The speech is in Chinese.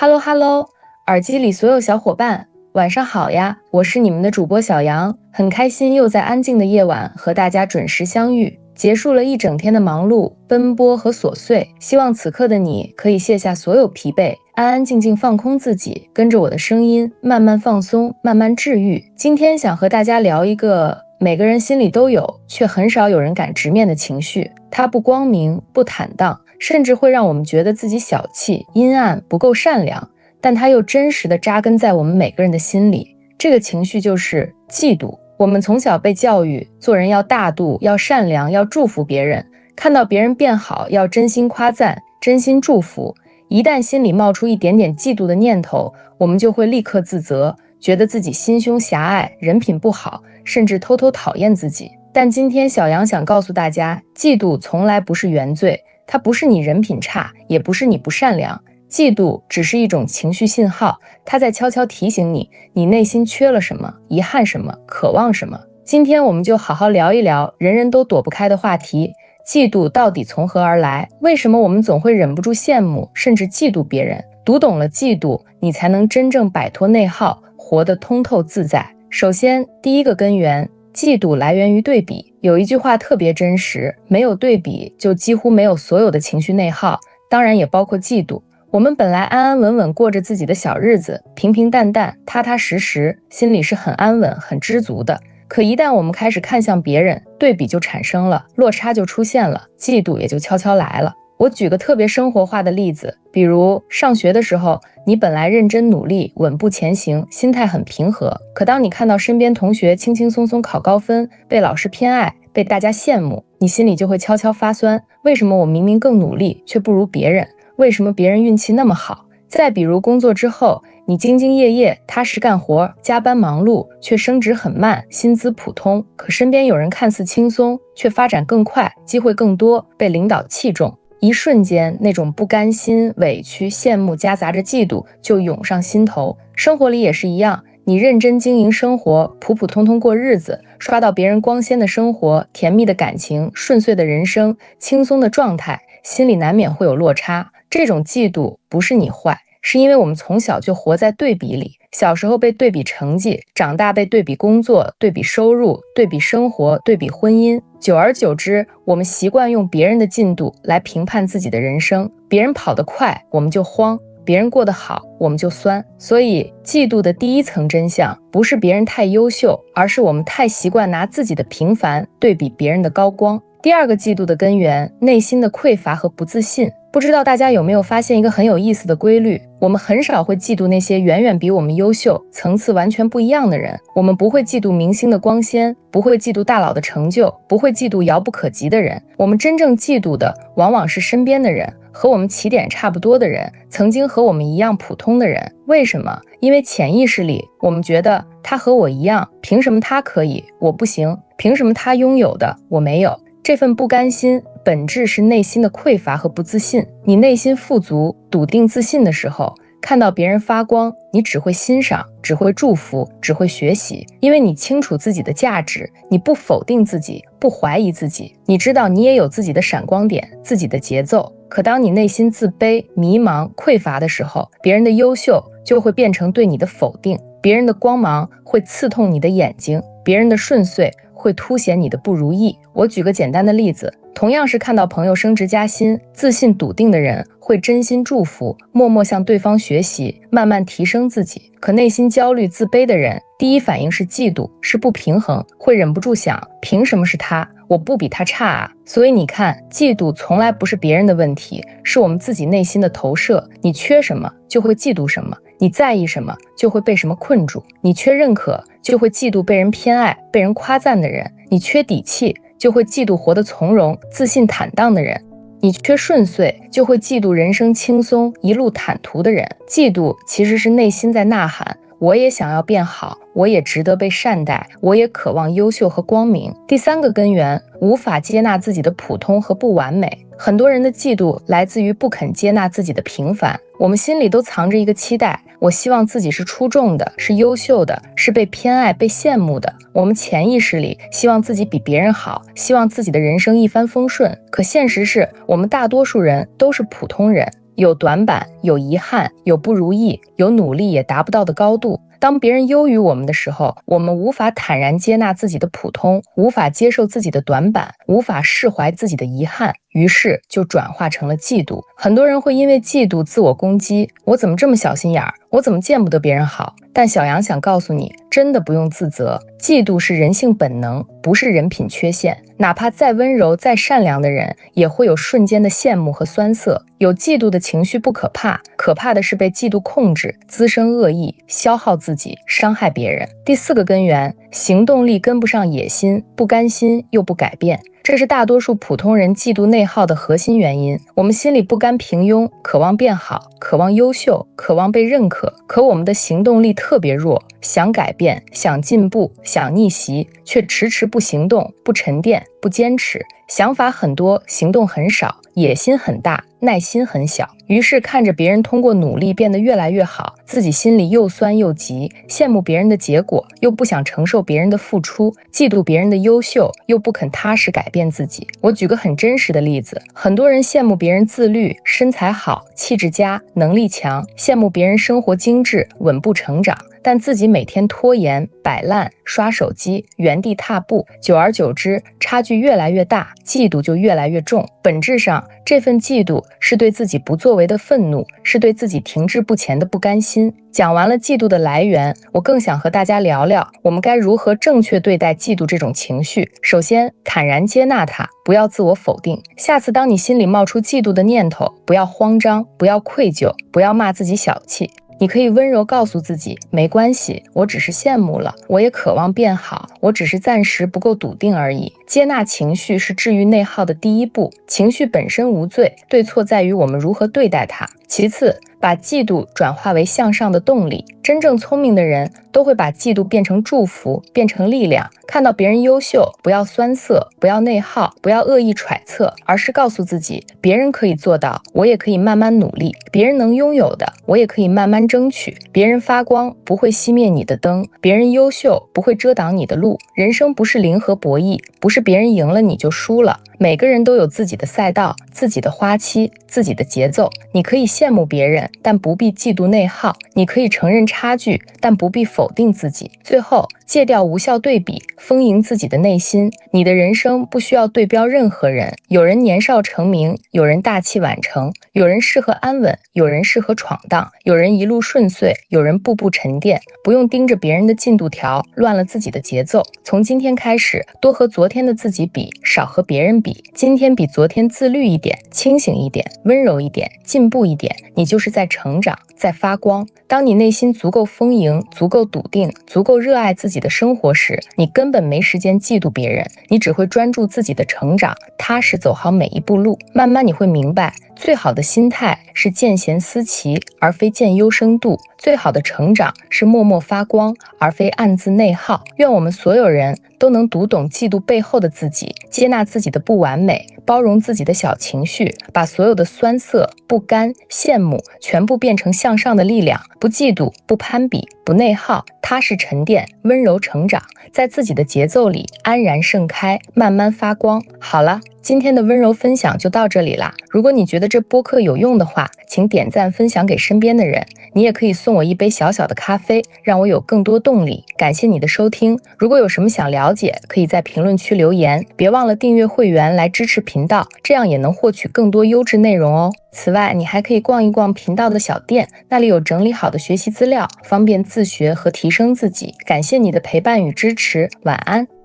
Hello Hello，耳机里所有小伙伴，晚上好呀！我是你们的主播小杨，很开心又在安静的夜晚和大家准时相遇。结束了一整天的忙碌、奔波和琐碎，希望此刻的你可以卸下所有疲惫，安安静静放空自己，跟着我的声音慢慢放松，慢慢治愈。今天想和大家聊一个每个人心里都有，却很少有人敢直面的情绪。它不光明，不坦荡，甚至会让我们觉得自己小气、阴暗、不够善良，但它又真实地扎根在我们每个人的心里。这个情绪就是嫉妒。我们从小被教育，做人要大度，要善良，要祝福别人，看到别人变好，要真心夸赞，真心祝福。一旦心里冒出一点点嫉妒的念头，我们就会立刻自责，觉得自己心胸狭隘，人品不好，甚至偷偷讨厌自己。但今天小杨想告诉大家，嫉妒从来不是原罪，它不是你人品差，也不是你不善良。嫉妒只是一种情绪信号，它在悄悄提醒你，你内心缺了什么，遗憾什么，渴望什么。今天我们就好好聊一聊人人都躲不开的话题，嫉妒到底从何而来？为什么我们总会忍不住羡慕，甚至嫉妒别人？读懂了嫉妒，你才能真正摆脱内耗，活得通透自在。首先，第一个根源，嫉妒来源于对比。有一句话特别真实，没有对比，就几乎没有所有的情绪内耗，当然也包括嫉妒。我们本来安安稳稳过着自己的小日子，平平淡淡，踏踏实实，心里是很安稳、很知足的。可一旦我们开始看向别人，对比就产生了，落差就出现了，嫉妒也就悄悄来了。我举个特别生活化的例子，比如上学的时候，你本来认真努力，稳步前行，心态很平和，可当你看到身边同学轻轻松松考高分，被老师偏爱，被大家羡慕，你心里就会悄悄发酸，为什么我明明更努力，却不如别人？为什么别人运气那么好？再比如工作之后，你兢兢业业，踏实干活，加班忙碌，却升职很慢，薪资普通，可身边有人看似轻松，却发展更快，机会更多，被领导器重。一瞬间，那种不甘心、委屈、羡慕夹杂着嫉妒就涌上心头。生活里也是一样，你认真经营生活，普普通通过日子，刷到别人光鲜的生活、甜蜜的感情、顺遂的人生、轻松的状态，心里难免会有落差。这种嫉妒不是你坏，是因为我们从小就活在对比里，小时候被对比成绩，长大被对比工作、对比收入、对比生活、对比婚姻，久而久之，我们习惯用别人的进度来评判自己的人生，别人跑得快，我们就慌，别人过得好，我们就酸。所以嫉妒的第一层真相，不是别人太优秀，而是我们太习惯拿自己的平凡对比别人的高光。第二个嫉妒的根源，内心的匮乏和不自信。不知道大家有没有发现一个很有意思的规律，我们很少会嫉妒那些远远比我们优秀、层次完全不一样的人。我们不会嫉妒明星的光鲜，不会嫉妒大佬的成就，不会嫉妒遥不可及的人。我们真正嫉妒的往往是身边的人，和我们起点差不多的人，曾经和我们一样普通的人。为什么？因为潜意识里我们觉得他和我一样，凭什么他可以，我不行？凭什么他拥有的我没有？这份不甘心本质是内心的匮乏和不自信。你内心富足、笃定、自信的时候，看到别人发光，你只会欣赏，只会祝福，只会学习，因为你清楚自己的价值，你不否定自己，不怀疑自己，你知道你也有自己的闪光点，自己的节奏。可当你内心自卑、迷茫、匮乏的时候，别人的优秀就会变成对你的否定，别人的光芒会刺痛你的眼睛，别人的顺遂会凸显你的不如意。我举个简单的例子，同样是看到朋友升职加薪，自信笃定的人会真心祝福，默默向对方学习，慢慢提升自己。可内心焦虑自卑的人，第一反应是嫉妒，是不平衡，会忍不住想，凭什么是他？我不比他差啊。所以你看，嫉妒从来不是别人的问题，是我们自己内心的投射。你缺什么就会嫉妒什么，你在意什么就会被什么困住。你缺认可就会嫉妒被人偏爱、被人夸赞的人，你缺底气就会嫉妒活得从容、自信坦荡的人，你缺顺遂就会嫉妒人生轻松、一路坦途的人。嫉妒其实是内心在呐喊，我也想要变好，我也值得被善待，我也渴望优秀和光明。第三个根源，无法接纳自己的普通和不完美。很多人的嫉妒来自于不肯接纳自己的平凡，我们心里都藏着一个期待，我希望自己是出众的，是优秀的，是被偏爱、被羡慕的。我们潜意识里希望自己比别人好，希望自己的人生一帆风顺。可现实是我们大多数人都是普通人，有短板，有遗憾，有不如意，有努力也达不到的高度。当别人优于我们的时候，我们无法坦然接纳自己的普通，无法接受自己的短板，无法释怀自己的遗憾，于是就转化成了嫉妒。很多人会因为嫉妒自我攻击，我怎么这么小心眼儿，我怎么见不得别人好。但小杨想告诉你，真的不用自责，嫉妒是人性本能，不是人品缺陷。哪怕再温柔再善良的人，也会有瞬间的羡慕和酸涩。有嫉妒的情绪不可怕，可怕的是被嫉妒控制，滋生恶意，消耗自己，伤害别人。第4个根源，行动力跟不上野心，不甘心又不改变。这是大多数普通人嫉妒内耗的核心原因。我们心里不甘平庸，渴望变好，渴望优秀，渴望被认可，可我们的行动力特别弱，想改变，想进步，想逆袭，却迟迟不行动，不沉淀，不坚持。想法很多，行动很少，野心很大，耐心很小。于是看着别人通过努力变得越来越好，自己心里又酸又急，羡慕别人的结果，又不想承受别人的付出，嫉妒别人的优秀，又不肯踏实改变自己。我举个很真实的例子，很多人羡慕别人自律，身材好，气质佳，能力强，羡慕别人生活精致，稳步成长，但自己每天拖延、摆烂、刷手机、原地踏步，久而久之，差距越来越大，嫉妒就越来越重。本质上，这份嫉妒是对自己不作为的愤怒，是对自己停滞不前的不甘心。讲完了嫉妒的来源，我更想和大家聊聊，我们该如何正确对待嫉妒这种情绪。首先，坦然接纳它，不要自我否定。下次当你心里冒出嫉妒的念头，不要慌张，不要愧疚，不要骂自己小气。你可以温柔告诉自己，没关系，我只是羡慕了，我也渴望变好，我只是暂时不够笃定而已。接纳情绪是治愈内耗的第一步，情绪本身无罪，对错在于我们如何对待它。其次，把嫉妒转化为向上的动力。真正聪明的人都会把嫉妒变成祝福，变成力量。看到别人优秀，不要酸涩，不要内耗，不要恶意揣测，而是告诉自己，别人可以做到，我也可以慢慢努力；别人能拥有的，我也可以慢慢争取。别人发光不会熄灭你的灯，别人优秀不会遮挡你的路。人生不是零和博弈，不是别人赢了你就输了。每个人都有自己的赛道，自己的花期，自己的节奏。你可以羡慕别人，但不必嫉妒内耗；你可以承认差距，但不必否定自己。最后，戒掉无效对比，丰盈自己的内心。你的人生不需要对标任何人，有人年少成名，有人大器晚成，有人适合安稳，有人适合闯荡，有人一路顺遂，有人步步沉淀。不用盯着别人的进度条，乱了自己的节奏。从今天开始，多和昨天的自己比，少和别人比。今天比昨天自律一点，清醒一点，温柔一点，进步一点，你就是在成长，在发光。当你内心足够丰盈，足够笃定，足够热爱自己的生活时，你根本没时间嫉妒别人，你只会专注自己的成长，踏实走好每一步路。慢慢你会明白，最好的心态是见贤思齐，而非见优生妒；最好的成长是默默发光，而非暗自内耗。愿我们所有人都能读懂嫉妒背后的自己，接纳自己的不完美，包容自己的小情绪，把所有的酸涩、不甘、羡慕全部变成向上的力量。不嫉妒，不攀比，不内耗，踏实沉淀，温柔成长，在自己的节奏里安然盛开，慢慢发光。好了，今天的温柔分享就到这里啦。如果你觉得这播客有用的话，请点赞分享给身边的人。你也可以送我一杯小小的咖啡，让我有更多动力。感谢你的收听，如果有什么想了解，可以在评论区留言。别忘了订阅会员来支持频道，这样也能获取更多优质内容哦。此外，你还可以逛一逛频道的小店，那里有整理好的学习资料，方便自学和提升自己。感谢你的陪伴与支持，晚安。